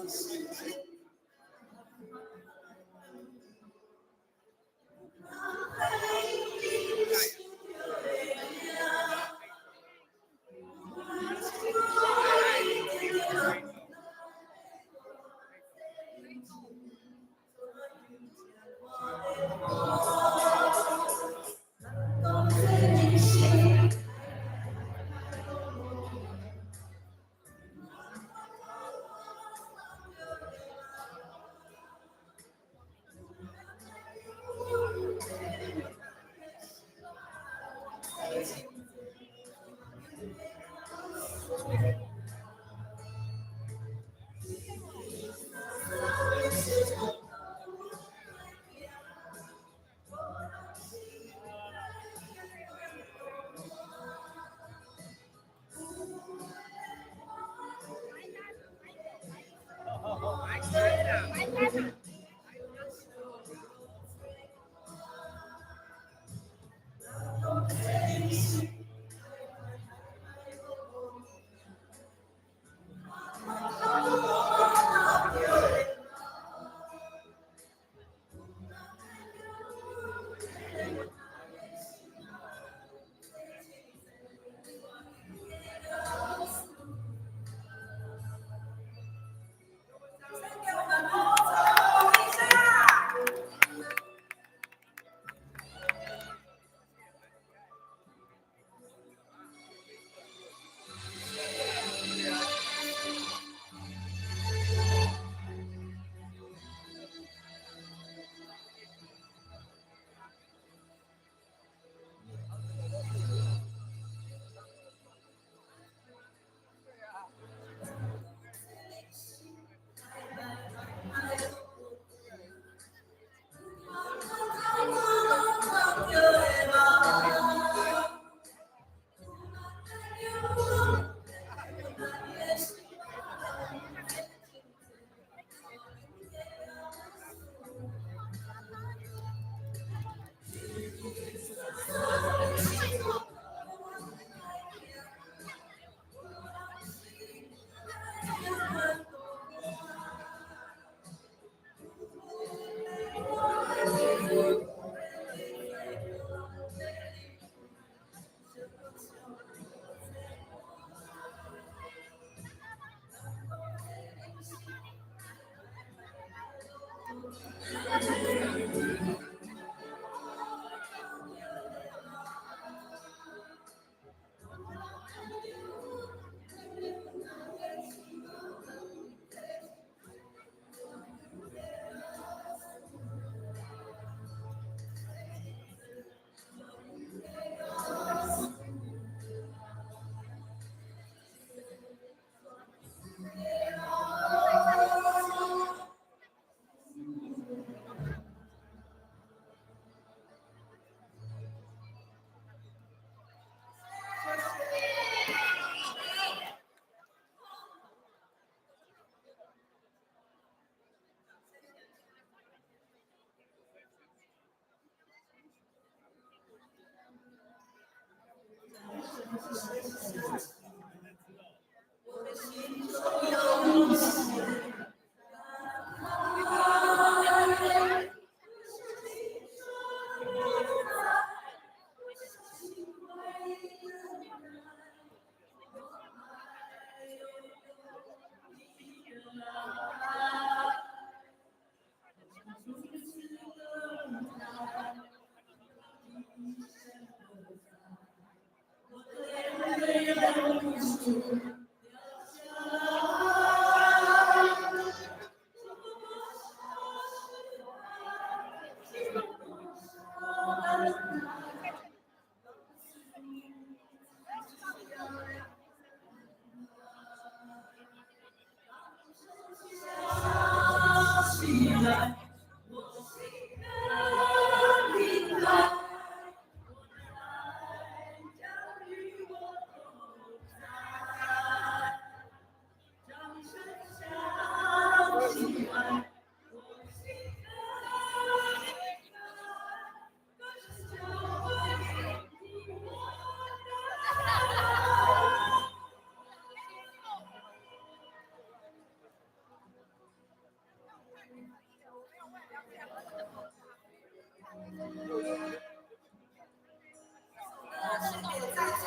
是给在座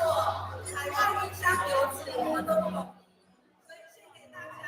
海外影响留子活动，分献给大家。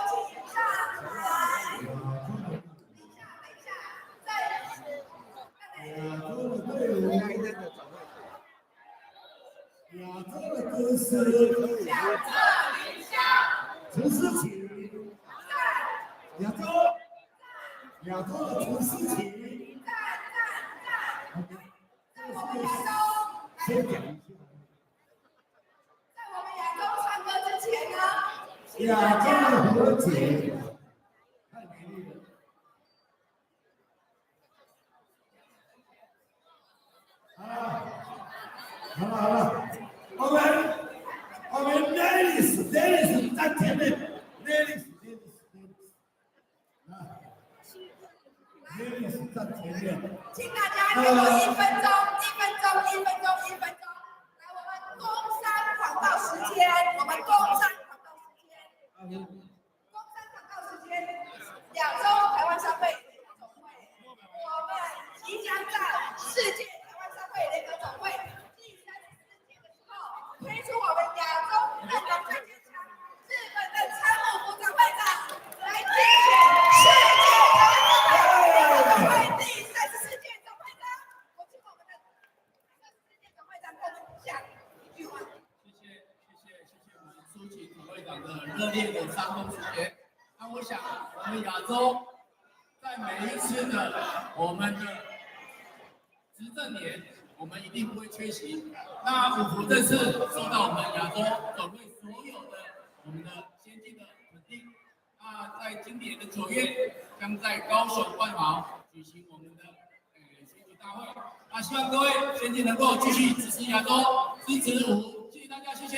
请上来。亚洲的队伍，亚洲的歌声，陈思琪，亚洲的陈思琪，先讲一下。在我们亚洲唱歌之前呢，亚洲的何洁，太美丽了。好了，我们 ladies 在前面 ，ladies 在前面。请大家给我1分钟，来，我们工商广告时间，亚洲台湾商会联合总会，我们即将在世界台湾商会联合总会第34届的时候，推出我们亚洲日本最坚强日本的参谋部长会长来竞选世界台湾商会联合总会第34届总会长。我请我们的34届总会长跟我们讲一句话。谢谢我们苏启总会长的热烈的煽动时间。那我想，我们亚洲在每一次的我们的执政年，我们一定不会缺席。那五福这次受到我们亚洲总会所有的我们的先进的肯定。那在今年的9月，将在高雄万豪举行我们的选举大会。那希望各位先进能够继续支持亚洲，支持五福，谢谢大家，谢谢。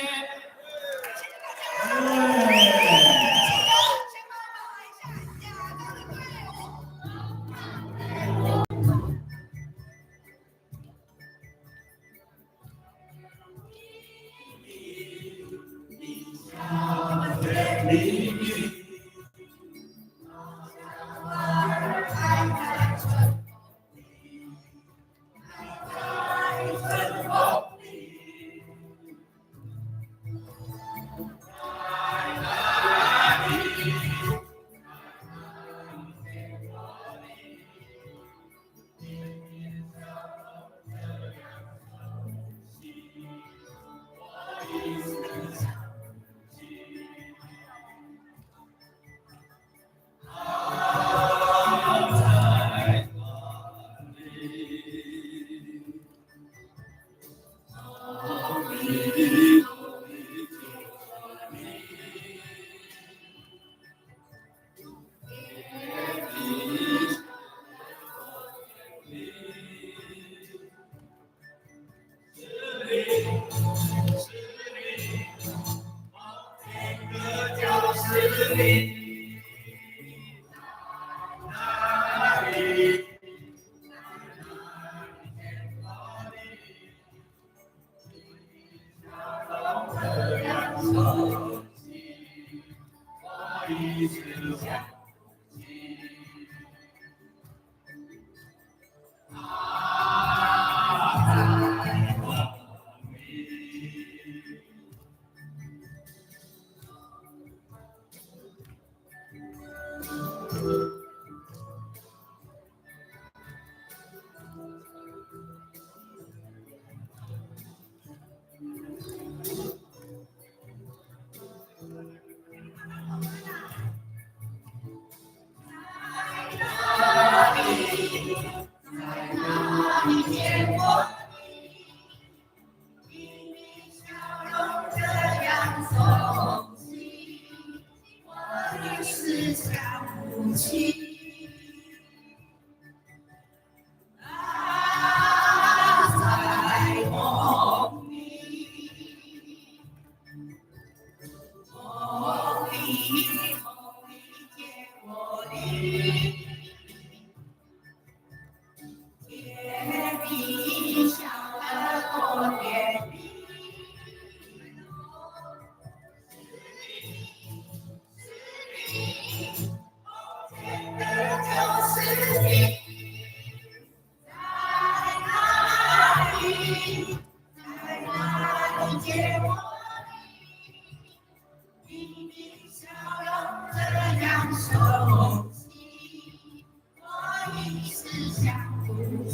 笑容这样熟悉，我一时想不起。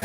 在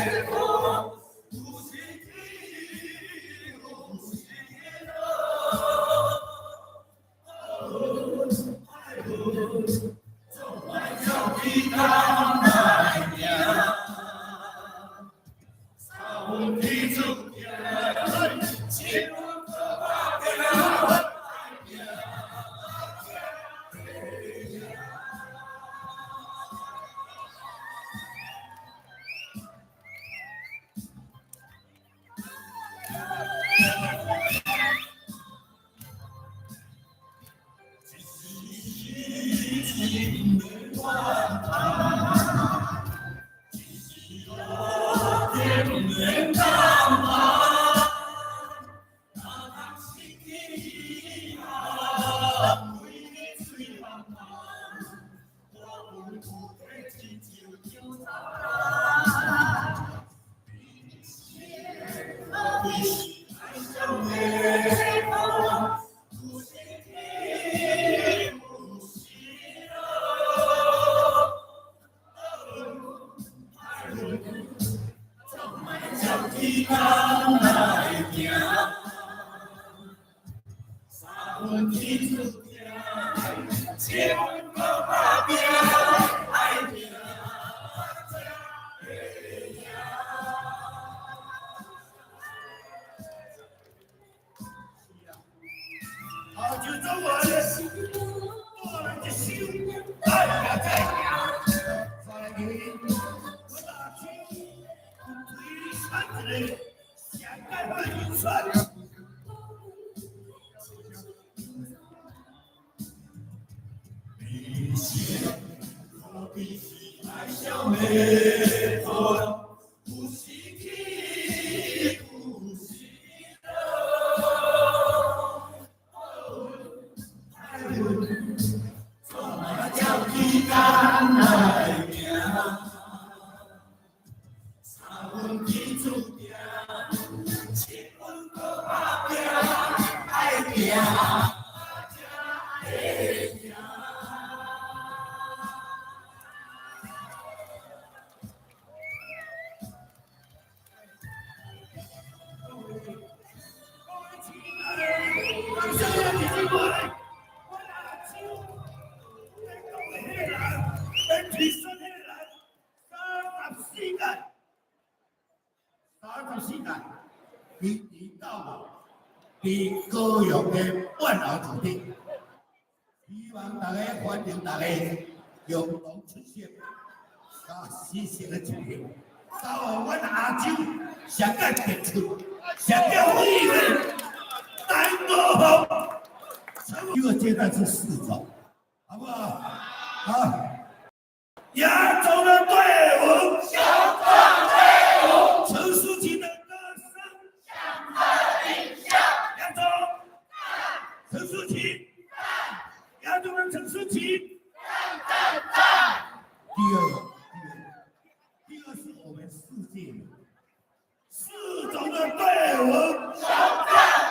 梦里。伫高雄的万豪酒店，希望大家欢迎大家共同出席，甲新鲜的一票，到阮亚洲上个杰出、上个伟大南国风，这个阶段是4种，好不好？好，亚洲的队伍，雄壮队伍，陈淑琪的歌声，响彻云霄。亚洲，陈淑琪，亚洲的陈淑琪，第二是我们世界4种的队伍，雄壮队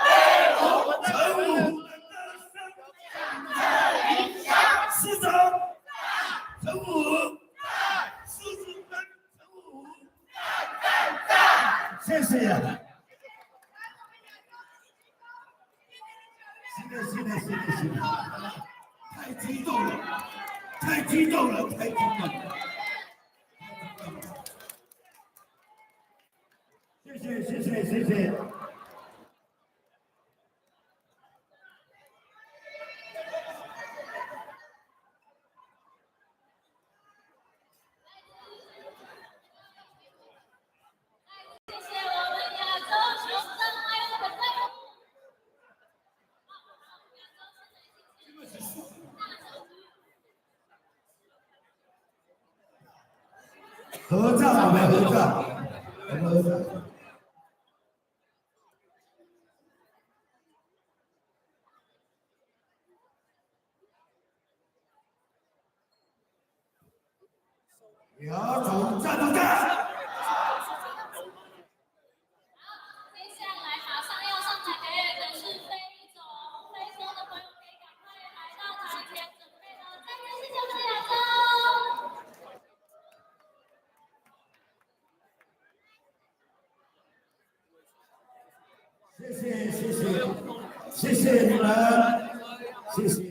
伍，陈武的歌声，响彻云霄。4种，陈武。谢啊！是的，太激动了，太激动了。谢谢。合照我们合照。姚总站住站！接下来马上要上台表演的是非总，非洲的朋友可以赶快来到台前准备了，再次谢谢我们的亚洲。谢谢你们，谢谢。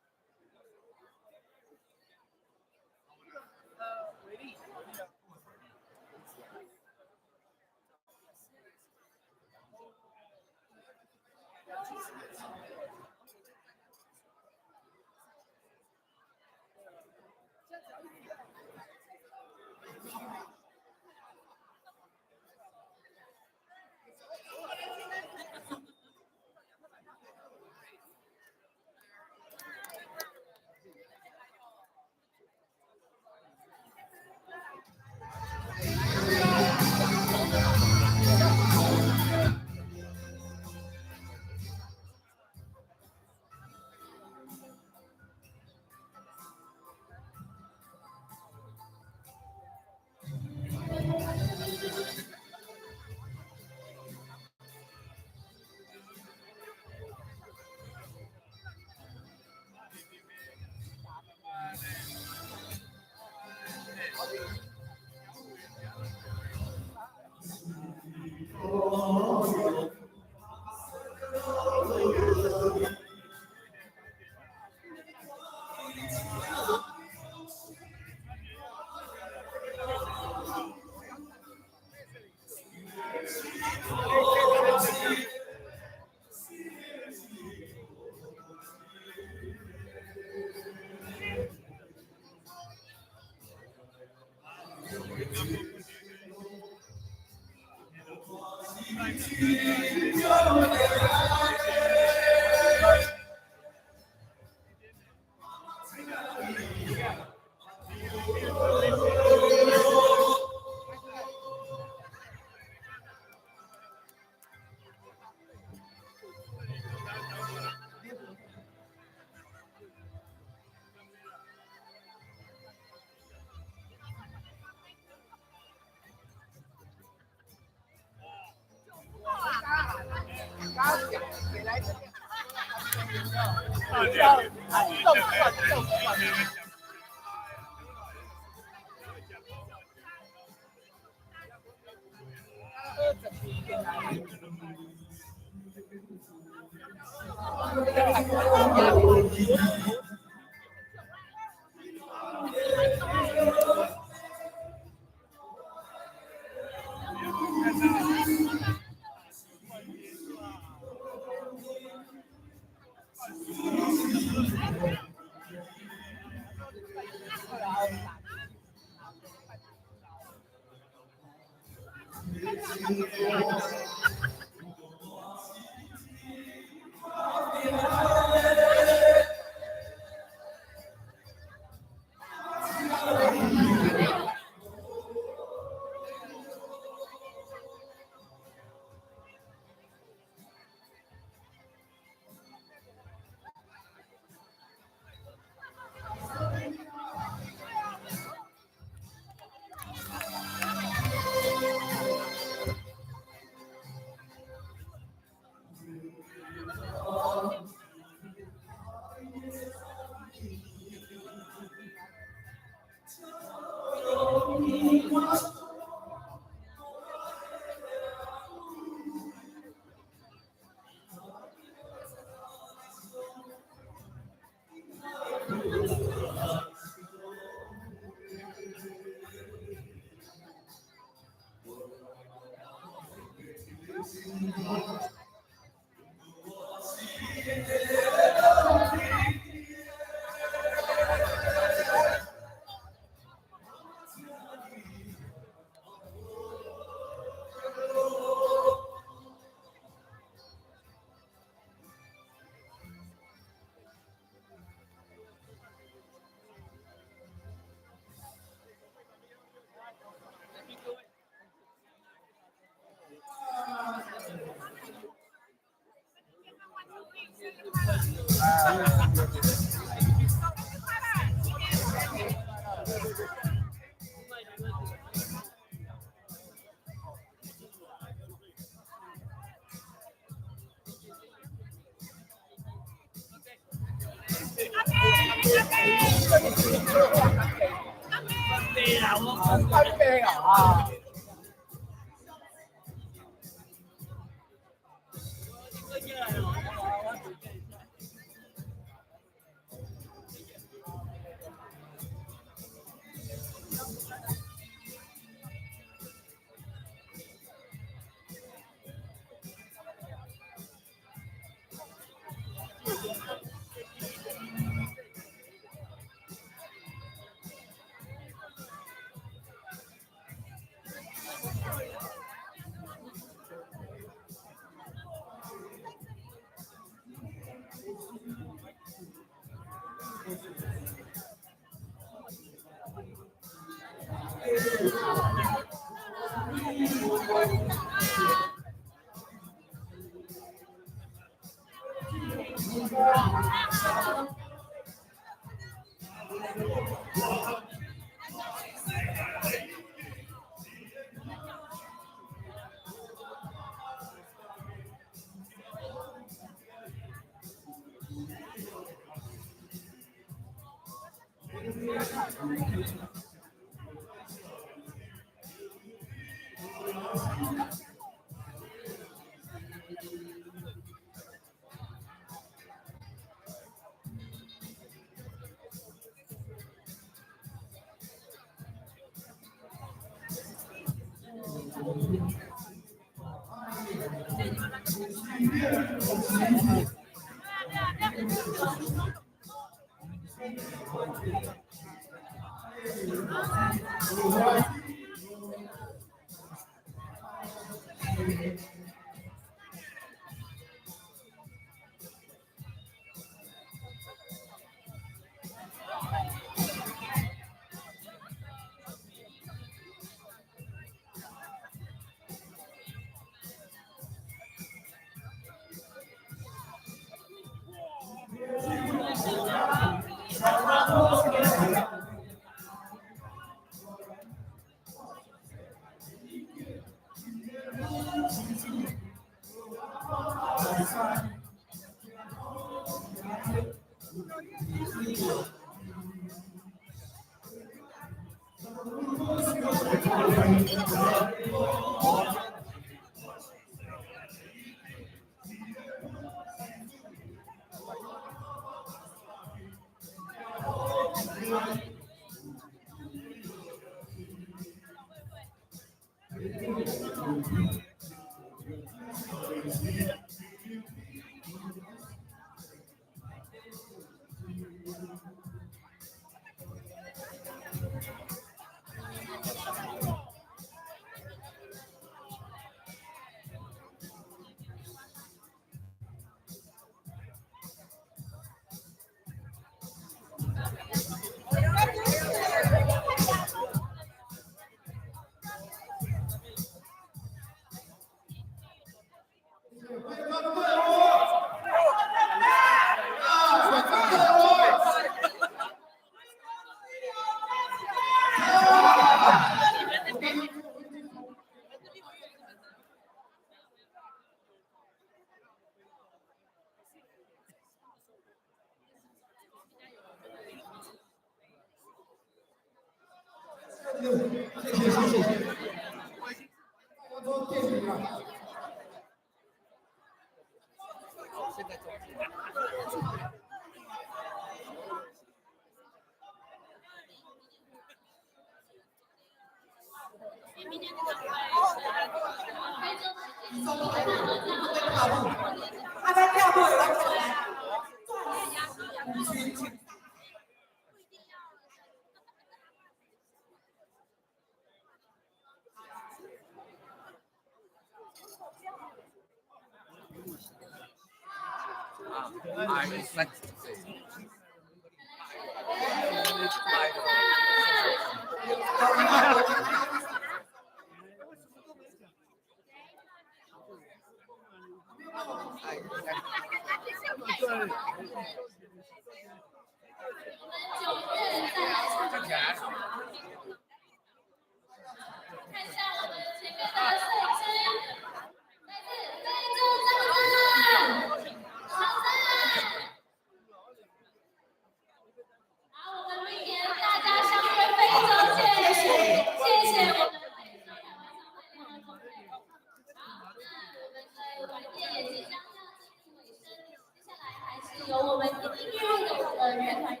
由我们音乐乐的乐团要来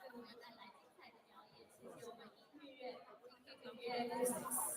为我们带来精彩的表演，谢谢我们音乐乐。